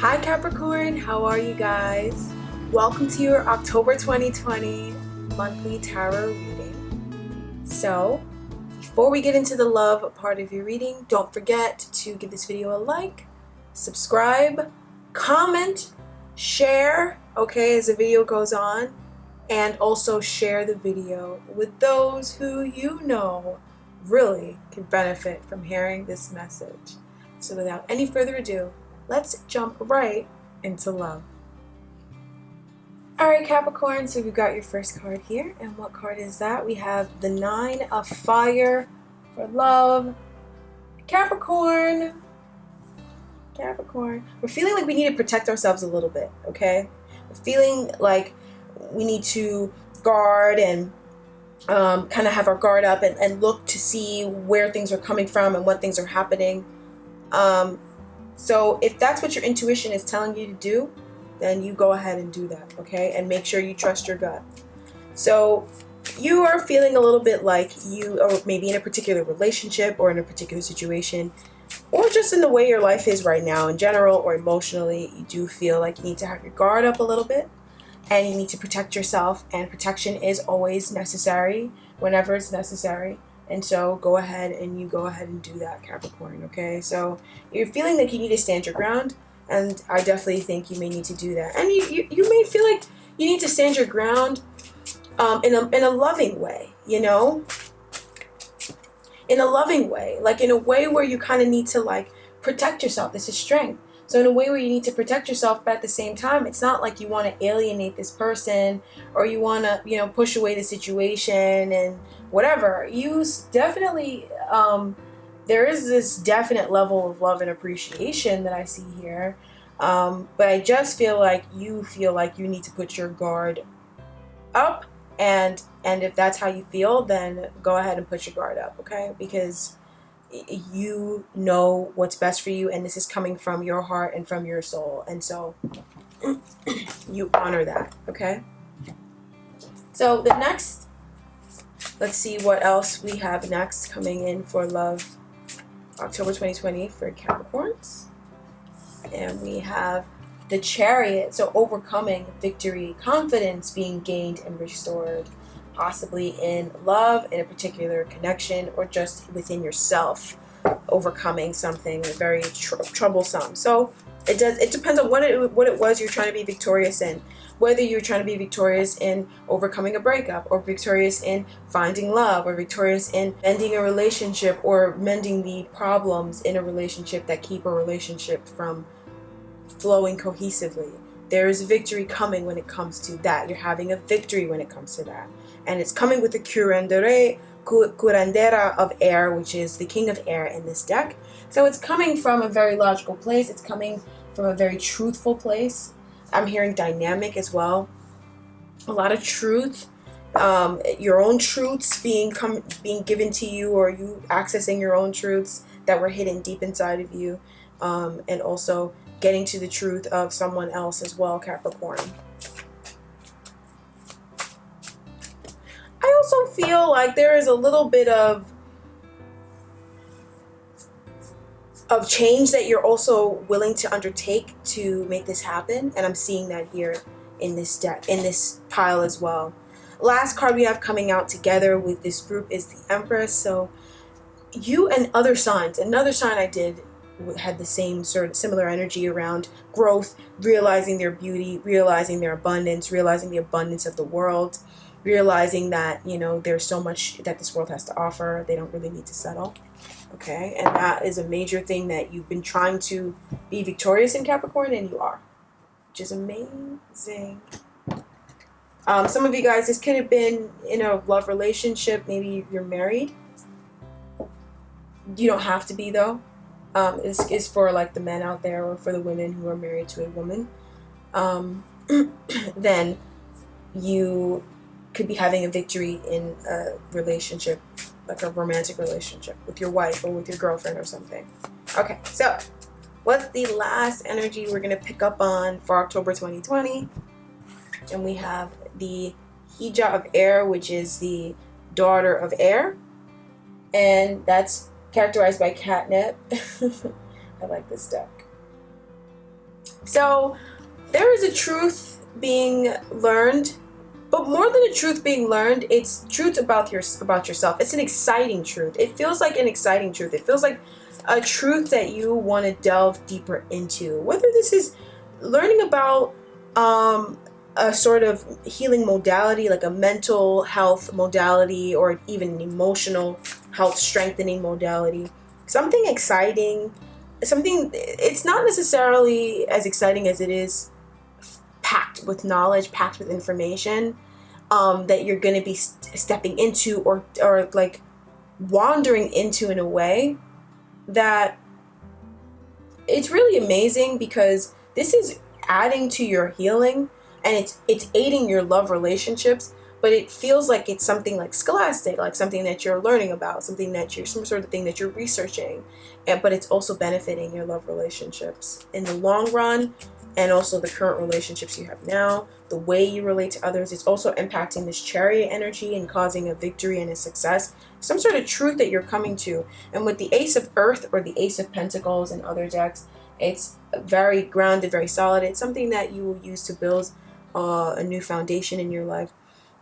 Hi Capricorn, how are you guys? Welcome to your October 2020 monthly tarot reading. So, before we get into the love part of your reading, don't forget to give this video a like, subscribe, comment, share, okay, as the video goes on, and also share the video with those who you know really can benefit from hearing this message. So without any further ado, let's jump right into love. Alright Capricorn, so we've got your first card here. And what card is that? We have the 9 of Fire for love. Capricorn. We're feeling like we need to protect ourselves a little bit, okay? We're feeling like we need to guard and kind of have our guard up and look to see where things are coming from and what things are happening. So if that's what your intuition is telling you to do, then you go ahead and do that, okay? And make sure you trust your gut. So you are feeling a little bit like you are maybe in a particular relationship or in a particular situation, or just in the way your life is right now in general or emotionally, you do feel like you need to have your guard up a little bit and you need to protect yourself, and protection is always necessary whenever it's necessary. And so go ahead and do that, Capricorn, okay? So you're feeling like you need to stand your ground, and I definitely think you may need to do that. And you may feel like you need to stand your ground in a loving way, you know? In a loving way, like in a way where you kind of need to like protect yourself. This is strength. So in a way where you need to protect yourself, but at the same time, it's not like you want to alienate this person or you want to, you know, push away the situation and whatever. You definitely, there is this definite level of love and appreciation that I see here. But I just feel like you need to put your guard up, and if that's how you feel, then go ahead and put your guard up, okay? Because you know what's best for you, and this is coming from your heart and from your soul, and so you honor that, okay? So the next, let's see what else we have next coming in for love, October 2020 for Capricorns. And we have the Chariot, so overcoming, victory, confidence being gained and restored, possibly in love, in a particular connection, or just within yourself, overcoming something very troublesome. So it depends on what it was you're trying to be victorious in. Whether you're trying to be victorious in overcoming a breakup, or victorious in finding love, or victorious in ending a relationship, or mending the problems in a relationship that keep a relationship from flowing cohesively. There is victory coming when it comes to that. You're having a victory when it comes to that. And it's coming with the curandera of air, which is the king of air in this deck. So it's coming from a very logical place. It's coming from a very truthful place. I'm hearing dynamic as well. A lot of truth. Your own truths being given to you, or you accessing your own truths that were hidden deep inside of you. And also getting to the truth of someone else as well, Capricorn. I also feel like there is a little bit of change that you're also willing to undertake to make this happen, and I'm seeing that here in this deck, in this pile as well. Last card we have coming out together with this group is the Empress. So you and other signs, another sign I did had the same sort of similar energy around growth, realizing their beauty, realizing their abundance, realizing the abundance of the world, realizing that, you know, there's so much that this world has to offer. They don't really need to settle, okay? And that is a major thing that you've been trying to be victorious in, Capricorn, and you are, which is amazing. Some of you guys, this could have been in a love relationship. Maybe you're married. You don't have to be, though. Is for like the men out there, or for the women who are married to a woman. Then you could be having a victory in a relationship, like a romantic relationship with your wife or with your girlfriend or something. Okay, so what's the last energy we're going to pick up on for October 2020? And we have the Hijab of Air, which is the daughter of air. And that's characterized by catnip. I like this deck. So there is a truth being learned, but more than a truth being learned, it's truth about yourself. It's an exciting truth. It feels like an exciting truth. It feels like a truth that you want to delve deeper into. Whether this is learning about a sort of healing modality, like a mental health modality, or even an emotional health strengthening modality, something exciting, something, it's not necessarily as exciting as it is packed with knowledge, packed with information, that you're going to be stepping into, or like wandering into, in a way that it's really amazing, because this is adding to your healing, and it's aiding your love relationships, but it feels like it's something like scholastic, like something that you're learning about, something that you're, some sort of thing that you're researching, but it's also benefiting your love relationships in the long run, and also the current relationships you have now, the way you relate to others. It's also impacting this chariot energy and causing a victory and a success, some sort of truth that you're coming to. And with the Ace of Earth or the Ace of Pentacles and other decks, it's very grounded, very solid. It's something that you will use to build a new foundation in your life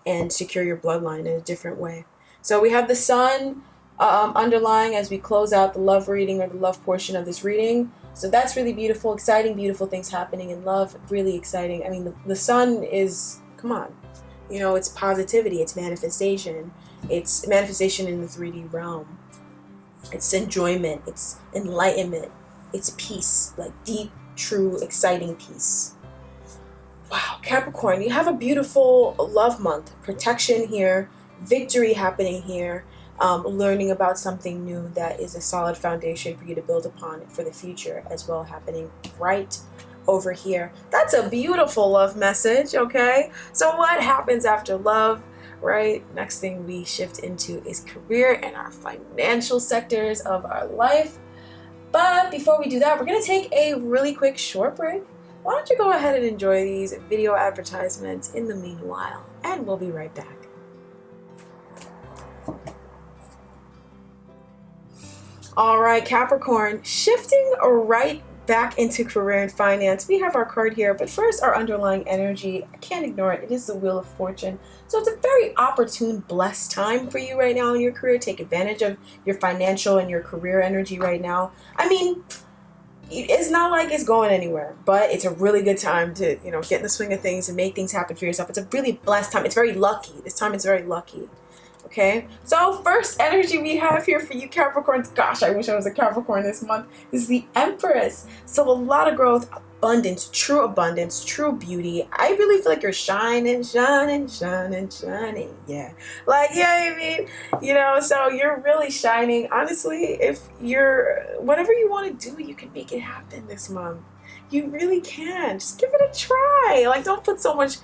and secure your bloodline in a different way. So we have the Sun underlying as we close out the love reading, or the love portion of this reading. So that's really beautiful, exciting, beautiful things happening in love. Really exciting. I mean, the Sun is, come on, you know, it's positivity, it's manifestation. It's manifestation in the 3D realm. It's enjoyment, it's enlightenment, it's peace, like deep, true, exciting peace. Wow, Capricorn, you have a beautiful love month. Protection here, victory happening here, learning about something new that is a solid foundation for you to build upon for the future as well, happening right over here. That's a beautiful love message, okay? So what happens after love, right? Next thing we shift into is career and our financial sectors of our life. But before we do that, we're going to take a really quick short break. Why don't you go ahead and enjoy these video advertisements in the meanwhile, and we'll be right back. All right, Capricorn, shifting right back into career and finance. We have our card here, but first our underlying energy. I can't ignore it. It is the Wheel of Fortune. So it's a very opportune, blessed time for you right now in your career. Take advantage of your financial and your career energy right now. I mean, it's not like it's going anywhere, but it's a really good time to, you know, get in the swing of things and make things happen for yourself. It's a really blessed time. It's very lucky. This time is very lucky. Okay, so first energy we have here for you Capricorns, gosh, I wish I was a Capricorn this month, is the Empress. So a lot of growth, abundance, true beauty. I really feel like you're shining, shining, shining, shining. Yeah, like, yeah, I mean, you know, so you're really shining. Honestly, if you're, whatever you want to do, you can make it happen this month. You really can. Just give it a try. Like, don't put so much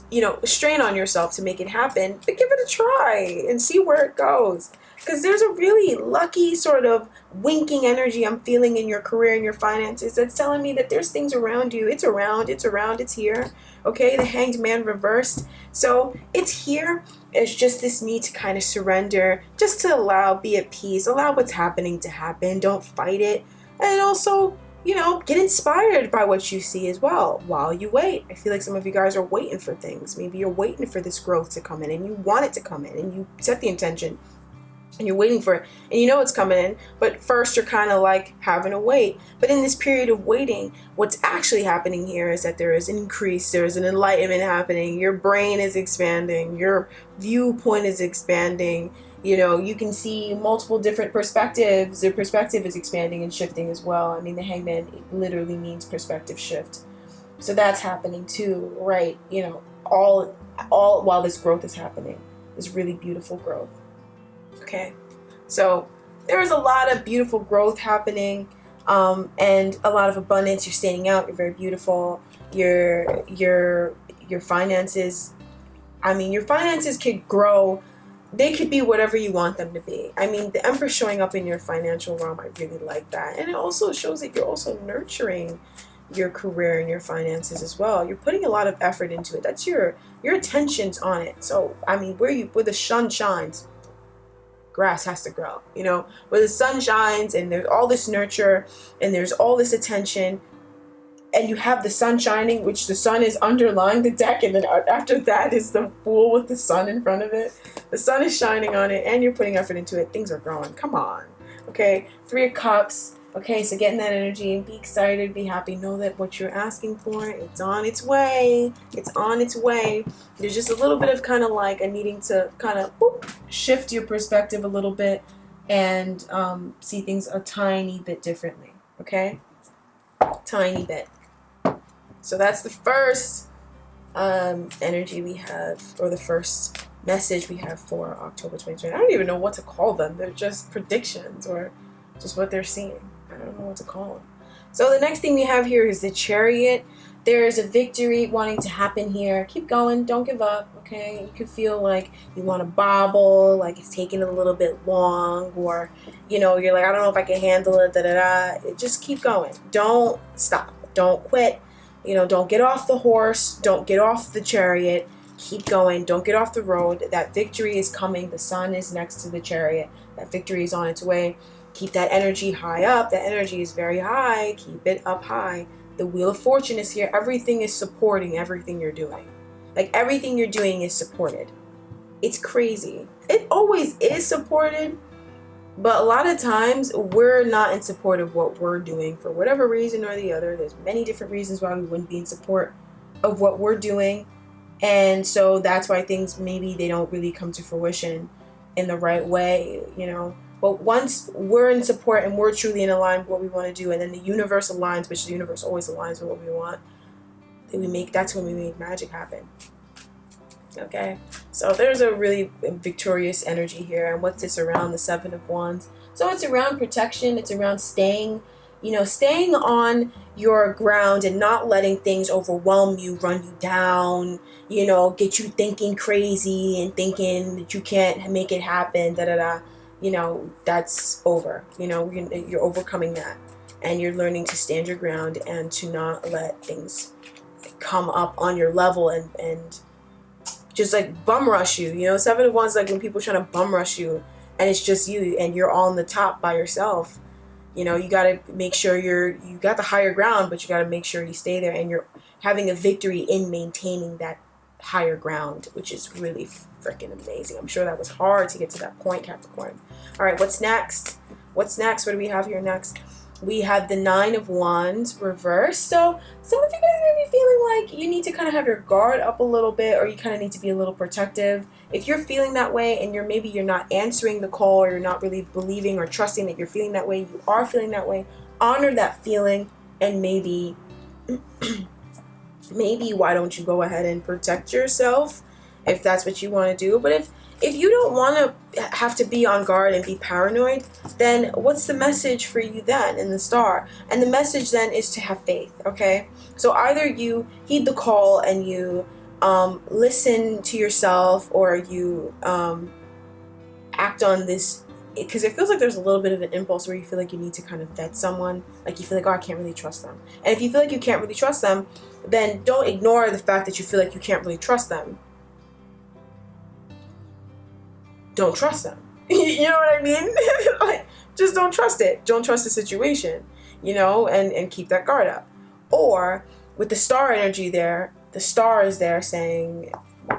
you know, strain on yourself to make it happen, but give it a try and see where it goes. Because there's a really lucky sort of winking energy I'm feeling in your career and your finances that's telling me that there's things around you. It's around, it's here. Okay, the Hanged Man reversed. So it's here. It's just this need to kind of surrender, just to allow, be at peace, allow what's happening to happen. Don't fight it. And also, you know, get inspired by what you see as well while you wait. I feel like some of you guys are waiting for things. Maybe you're waiting for this growth to come in, and you want it to come in, and you set the intention and you're waiting for it, and you know it's coming in, but first you're kind of like having to wait. But in this period of waiting, what's actually happening here is that there is an increase, there is an enlightenment happening. Your brain is expanding, your viewpoint is expanding. You know, you can see multiple different perspectives. Your perspective is expanding and shifting as well. I mean, the Hangman literally means perspective shift. So that's happening too, right? You know, all while this growth is happening, this really beautiful growth. Okay, so there is a lot of beautiful growth happening, and a lot of abundance. You're standing out. You're very beautiful. Your finances. I mean, your finances could grow. They could be whatever you want them to be. I mean, the Empress showing up in your financial realm, I really like that. And it also shows that you're also nurturing your career and your finances as well. You're putting a lot of effort into it. That's your attention's on it. So, I mean, where the sun shines, grass has to grow. You know, where the sun shines and there's all this nurture and there's all this attention, and you have the sun shining, which the sun is underlying the deck, and then after that is the Fool with the sun in front of it. The sun is shining on it, and you're putting effort into it. Things are growing. Come on. Okay, 3 of Cups. Okay, so get in that energy and be excited, be happy. Know that what you're asking for, it's on its way. It's on its way. There's just a little bit of kind of like a needing to kind of shift your perspective a little bit and see things a tiny bit differently. Okay? Tiny bit. So that's the first energy we have, or the first message we have for October 2020. I don't even know what to call them. They're just predictions or just what they're seeing. I don't know what to call them. So the next thing we have here is the Chariot. There is a victory wanting to happen here. Keep going. Don't give up. Okay? You could feel like you want to bobble, like it's taking a little bit long, or, you know, you're like, I don't know if I can handle it, Just keep going. Don't stop. Don't quit. You know, don't get off the horse. Don't get off the chariot. Keep going. Don't get off the road. That victory is coming. The sun is next to the chariot. That victory is on its way. Keep that energy high up. That energy is very high. Keep it up high. The Wheel of Fortune is here. Everything is supporting everything you're doing. Like, everything you're doing is supported. It's crazy. It always is supported, but a lot of times we're not in support of what we're doing for whatever reason or the other. There's many different reasons why we wouldn't be in support of what we're doing. And so that's why things, maybe they don't really come to fruition in the right way, you know. But once we're in support and we're truly in alignment with what we want to do, and then the universe aligns, which the universe always aligns with what we want, then that's when we make magic happen. Okay, so there's a really victorious energy here. And what's this around? The 7 of Wands. So it's around protection. It's around staying on your ground and not letting things overwhelm you, run you down, get you thinking crazy and thinking that you can't make it happen, that's over. You're overcoming that, and you're learning to stand your ground and to not let things come up on your level and just like bum rush you. 7 of Wands, like when people are trying to bum rush you and it's just you and you're all on the top by yourself. You got to make sure you got the higher ground, but you got to make sure you stay there and you're having a victory in maintaining that higher ground, which is really freaking amazing. I'm sure that was hard to get to that point, Capricorn. All right, what's next? What do we have here next? We have the 9 of Wands reversed. So some of you guys may be feeling like you need to kind of have your guard up a little bit, or you kind of need to be a little protective. If you're feeling that way and you're not answering the call, or you're not really believing or trusting that you're feeling that way, you are feeling that way, honor that feeling, and maybe why don't you go ahead and protect yourself if that's what you want to do. But if you don't want to have to be on guard and be paranoid, then what's the message for you then in the star? And the message then is to have faith, okay? So either you heed the call and you listen to yourself, or you act on this, because it feels like there's a little bit of an impulse where you feel like you need to kind of vet someone. Like you feel like, oh, I can't really trust them. And if you feel like you can't really trust them, then don't ignore the fact that you feel like you can't really trust them. Don't trust them. You know what I mean? Like, just don't trust it. Don't trust the situation, and keep that guard up. Or with the star energy there, the star is there saying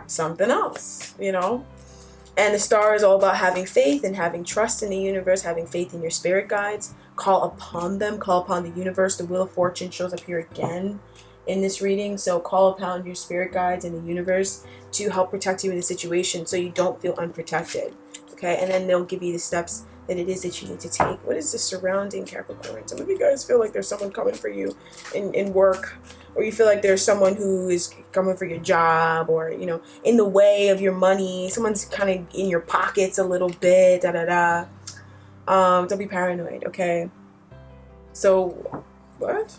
something else, And the star is all about having faith and having trust in the universe, having faith in your spirit guides. Call upon them. Call upon the universe. The Wheel of Fortune shows up here again in this reading. So call upon your spirit guides and the universe to help protect you in the situation so you don't feel unprotected. Okay, and then they'll give you the steps that it is that you need to take. What is the surrounding, Capricorn? Some of you guys feel like there's someone coming for you in work, or you feel like there's someone who is coming for your job, or, in the way of your money. Someone's kind of in your pockets a little bit, Don't be paranoid, okay? So, what?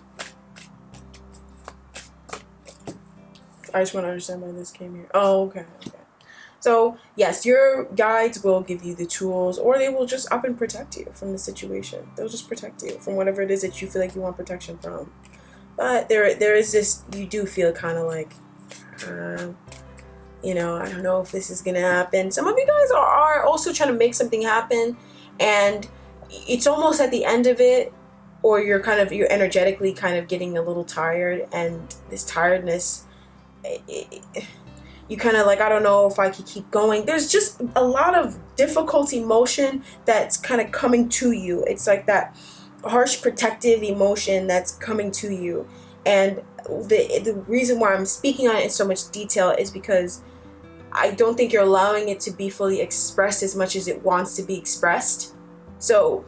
I just want to understand why this came here. Oh, okay. So, yes, your guides will give you the tools, or they will just up and protect you from the situation. They'll just protect you from whatever it is that you feel like you want protection from. But there is this, you do feel kind of like, I don't know if this is going to happen. Some of you guys are also trying to make something happen, and it's almost at the end of it, or you're energetically kind of getting a little tired, and this tiredness, you kind of like, I don't know if I could keep going. There's just a lot of difficult emotion that's kind of coming to you. It's like that harsh protective emotion that's coming to you. And the reason why I'm speaking on it in so much detail is because I don't think you're allowing it to be fully expressed as much as it wants to be expressed. So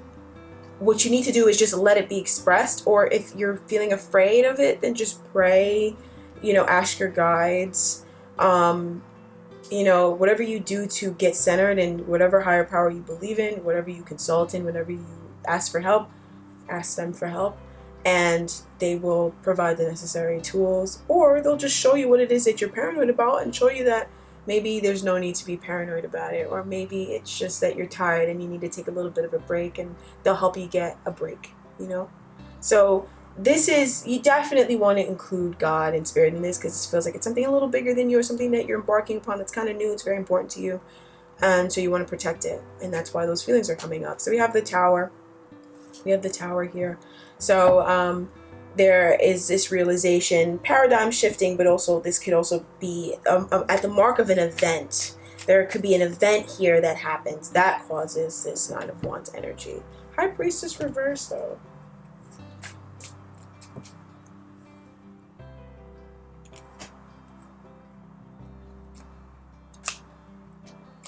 what you need to do is just let it be expressed, or if you're feeling afraid of it, then just pray, ask your guides, whatever you do to get centered in whatever higher power you believe in, whatever you consult in, whenever you ask for help, ask them for help, and they will provide the necessary tools, or they'll just show you what it is that you're paranoid about and show you that maybe there's no need to be paranoid about it, or maybe it's just that you're tired and you need to take a little bit of a break, and they'll help you get a break, So you definitely want to include God and spirit in this, because it feels like it's something a little bigger than you, or something that you're embarking upon that's kind of new. It's very important to you, and so you want to protect it, and that's why those feelings are coming up. So we have the Tower. We have the Tower here. So there is this realization, paradigm shifting, but also this could also be at the mark of an event. There could be an event here that happens that causes this Nine of Wands energy. High Priestess reverse, though.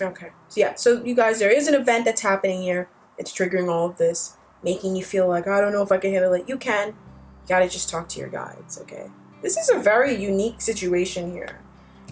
Okay, so yeah, so you guys, there is an event that's happening here. It's triggering all of this, making you feel like, I don't know if I can handle it. You can. You gotta just talk to your guides, okay? This is a very unique situation here,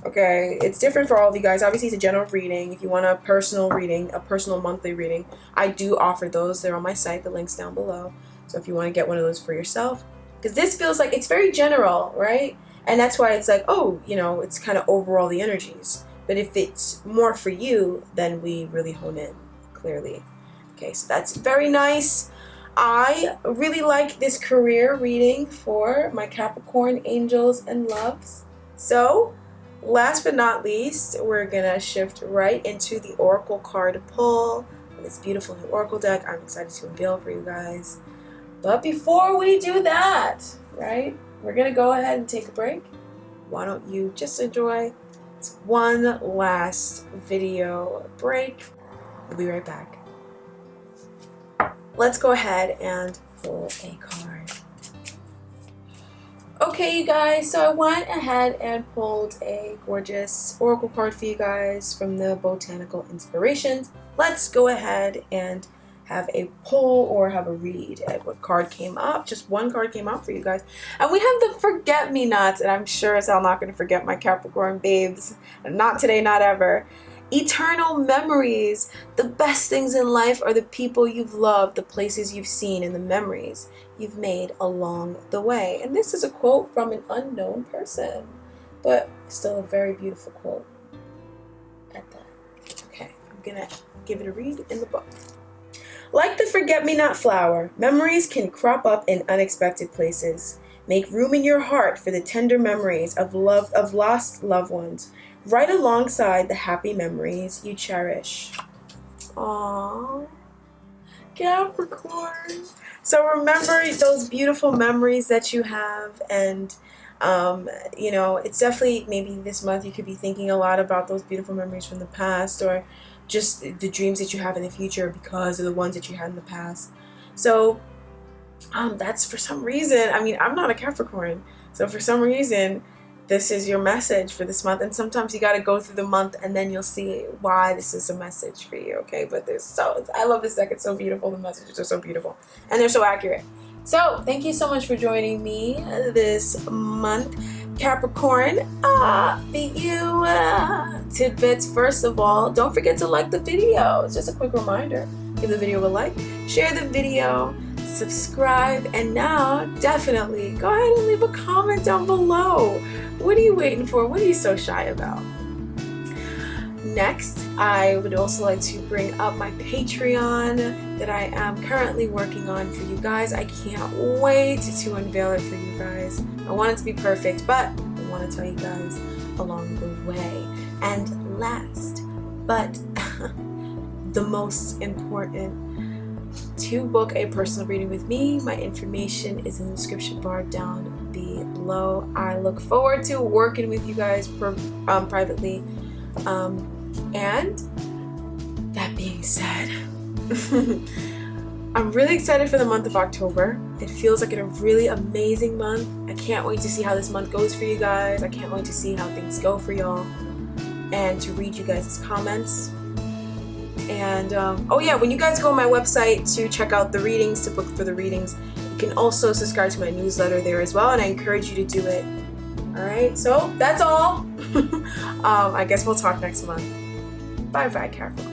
okay? It's different for all of you guys. Obviously, it's a general reading. If you want a personal reading, a personal monthly reading, I do offer those. They're on my site. The link's down below. So if you want to get one of those for yourself, because this feels like it's very general, right? And that's why it's like, oh, it's kind of overall the energies. But if it's more for you, then we really hone in clearly. Okay, so that's very nice. I really like this career reading for my Capricorn angels and loves. So, last but not least, we're going to shift right into the Oracle card pull. This beautiful new Oracle deck I'm excited to unveil for you guys. But before we do that, right, we're going to go ahead and take a break. Why don't you just enjoy this one last video break. We'll be right back. Let's go ahead and pull a card. Okay, you guys, so I went ahead and pulled a gorgeous Oracle card for you guys from the Botanical Inspirations. Let's go ahead and have a pull or have a read at what card came up. Just one card came up for you guys. And we have the Forget-Me-Nots, and I'm sure as hell not going to forget my Capricorn babes. Not today, not ever. Eternal memories. The best things in life are the people you've loved, the places you've seen, and the memories you've made along the way. And this is a quote from an unknown person, but still a very beautiful quote at that. Okay, I'm gonna give it a read in the book. Like the forget-me-not flower, memories can crop up in unexpected places. Make room in your heart for the tender memories of lost loved ones, right alongside the happy memories you cherish. Aww, Capricorn. So remember those beautiful memories that you have, and it's definitely, maybe this month you could be thinking a lot about those beautiful memories from the past, or just the dreams that you have in the future because of the ones that you had in the past. So that's, for some reason, I'm not a Capricorn, so for some reason this is your message for this month. And sometimes you got to go through the month and then you'll see why this is a message for you, okay? But I love this deck. It's so beautiful. The messages are so beautiful and they're so accurate. So thank you so much for joining me this month, Capricorn. Tidbits. First of all, don't forget to like the video. It's just a quick reminder. Give the video a like, share the video, subscribe, and now definitely go ahead and leave a comment down below. What are you waiting for? What are you so shy about? Next, I would also like to bring up my Patreon that I am currently working on for you guys. I can't wait to unveil it for you guys. I want it to be perfect, but I want to tell you guys along the way. And last, but the most important, to book a personal reading with me, my information is in the description bar down below. I look forward to working with you guys privately. And that being said, I'm really excited for the month of October. It feels like a really amazing month. I can't wait to see how this month goes for you guys. I can't wait to see how things go for y'all and to read you guys' comments. And oh yeah, when you guys go on my website to check out the readings, to book for the readings, you can also subscribe to my newsletter there as well, and I encourage you to do it. Alright, so that's all. I guess we'll talk next month. Bye bye, Capricorn.